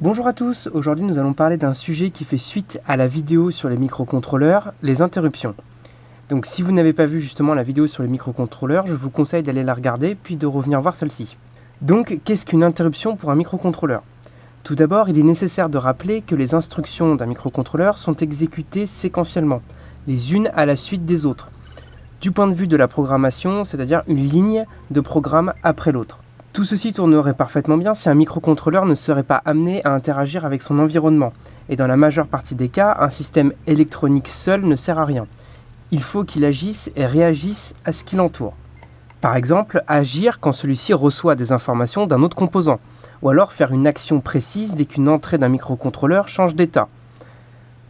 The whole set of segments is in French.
Bonjour à tous, aujourd'hui nous allons parler d'un sujet qui fait suite à la vidéo sur les microcontrôleurs, les interruptions. Donc si vous n'avez pas vu justement la vidéo sur les microcontrôleurs, je vous conseille d'aller la regarder puis de revenir voir celle-ci. Donc qu'est-ce qu'une interruption pour un microcontrôleur ? Tout d'abord, il est nécessaire de rappeler que les instructions d'un microcontrôleur sont exécutées séquentiellement, les unes à la suite des autres. Du point de vue de la programmation, c'est-à-dire une ligne de programme après l'autre. Tout ceci tournerait parfaitement bien si un microcontrôleur ne serait pas amené à interagir avec son environnement. Et dans la majeure partie des cas, un système électronique seul ne sert à rien. Il faut qu'il agisse et réagisse à ce qui l'entoure. Par exemple, agir quand celui-ci reçoit des informations d'un autre composant, ou alors faire une action précise dès qu'une entrée d'un microcontrôleur change d'état.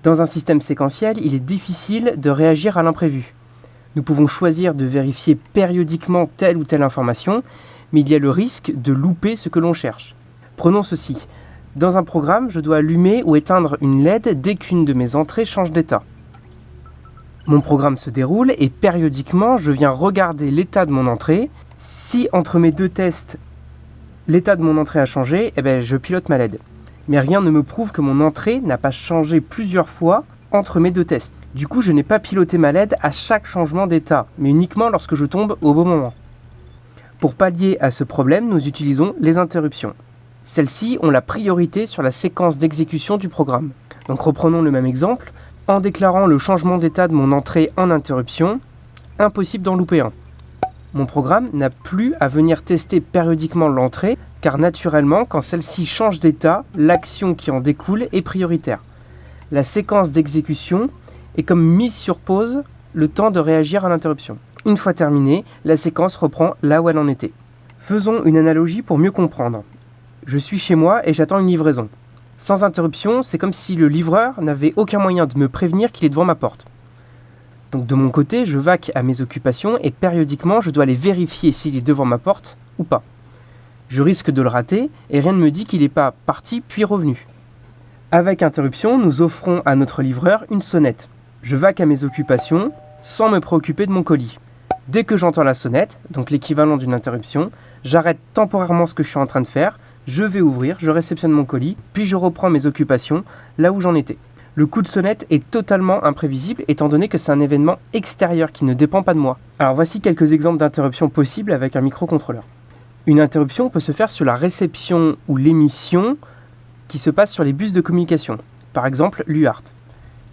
Dans un système séquentiel, il est difficile de réagir à l'imprévu. Nous pouvons choisir de vérifier périodiquement telle ou telle information, mais il y a le risque de louper ce que l'on cherche. Prenons ceci. Dans un programme, je dois allumer ou éteindre une LED dès qu'une de mes entrées change d'état. Mon programme se déroule et périodiquement, je viens regarder l'état de mon entrée. Si entre mes deux tests, l'état de mon entrée a changé, je pilote ma LED. Mais rien ne me prouve que mon entrée n'a pas changé plusieurs fois entre mes deux tests. Du coup, je n'ai pas piloté ma LED à chaque changement d'état, mais uniquement lorsque je tombe au bon moment. Pour pallier à ce problème, nous utilisons les interruptions. Celles-ci ont la priorité sur la séquence d'exécution du programme. Donc reprenons le même exemple. En déclarant le changement d'état de mon entrée en interruption, impossible d'en louper un. Mon programme n'a plus à venir tester périodiquement l'entrée, car naturellement, quand celle-ci change d'état, l'action qui en découle est prioritaire. La séquence d'exécution est comme mise sur pause le temps de réagir à l'interruption. Une fois terminée, la séquence reprend là où elle en était. Faisons une analogie pour mieux comprendre. Je suis chez moi et j'attends une livraison. Sans interruption, c'est comme si le livreur n'avait aucun moyen de me prévenir qu'il est devant ma porte. Donc de mon côté, je vaque à mes occupations et périodiquement, je dois aller vérifier s'il est devant ma porte ou pas. Je risque de le rater et rien ne me dit qu'il n'est pas parti puis revenu. Avec interruption, nous offrons à notre livreur une sonnette. Je vaque à mes occupations sans me préoccuper de mon colis. Dès que j'entends la sonnette, donc l'équivalent d'une interruption, j'arrête temporairement ce que je suis en train de faire, je vais ouvrir, je réceptionne mon colis, puis je reprends mes occupations là où j'en étais. Le coup de sonnette est totalement imprévisible étant donné que c'est un événement extérieur qui ne dépend pas de moi. Alors voici quelques exemples d'interruptions possibles avec un microcontrôleur. Une interruption peut se faire sur la réception ou l'émission qui se passe sur les bus de communication, par exemple l'UART.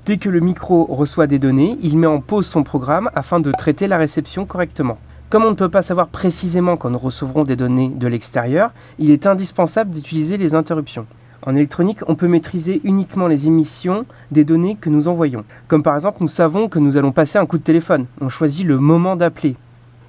Dès que le micro reçoit des données, il met en pause son programme afin de traiter la réception correctement. Comme on ne peut pas savoir précisément quand nous recevrons des données de l'extérieur, il est indispensable d'utiliser les interruptions. En électronique, on peut maîtriser uniquement les émissions des données que nous envoyons. Comme par exemple, nous savons que nous allons passer un coup de téléphone. On choisit le moment d'appeler.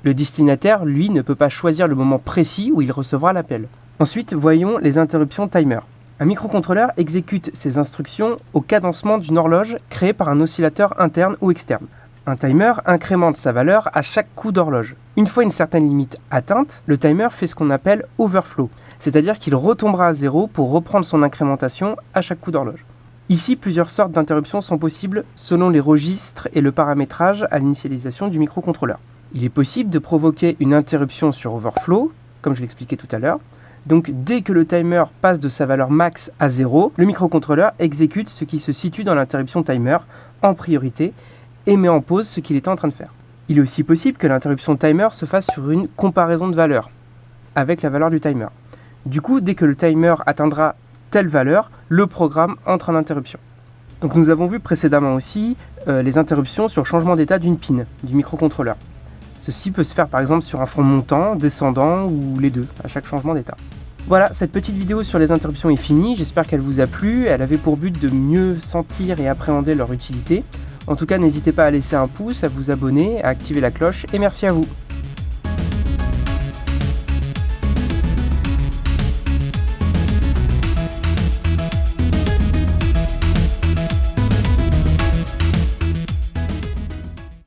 Le destinataire, lui, ne peut pas choisir le moment précis où il recevra l'appel. Ensuite, voyons les interruptions timer. Un microcontrôleur exécute ses instructions au cadencement d'une horloge créée par un oscillateur interne ou externe. Un timer incrémente sa valeur à chaque coup d'horloge. Une fois une certaine limite atteinte, le timer fait ce qu'on appelle overflow, c'est-à-dire qu'il retombera à zéro pour reprendre son incrémentation à chaque coup d'horloge. Ici, plusieurs sortes d'interruptions sont possibles selon les registres et le paramétrage à l'initialisation du microcontrôleur. Il est possible de provoquer une interruption sur overflow, comme je l'expliquais tout à l'heure. Donc dès que le timer passe de sa valeur max à 0, le microcontrôleur exécute ce qui se situe dans l'interruption timer en priorité et met en pause ce qu'il était en train de faire. Il est aussi possible que l'interruption timer se fasse sur une comparaison de valeurs avec la valeur du timer. Du coup, dès que le timer atteindra telle valeur, le programme entre en interruption. Donc nous avons vu précédemment aussi les interruptions sur changement d'état d'une pin du microcontrôleur. Ceci peut se faire par exemple sur un front montant, descendant ou les deux, à chaque changement d'état. Voilà, cette petite vidéo sur les interruptions est finie, j'espère qu'elle vous a plu, elle avait pour but de mieux sentir et appréhender leur utilité. En tout cas, n'hésitez pas à laisser un pouce, à vous abonner, à activer la cloche et merci à vous.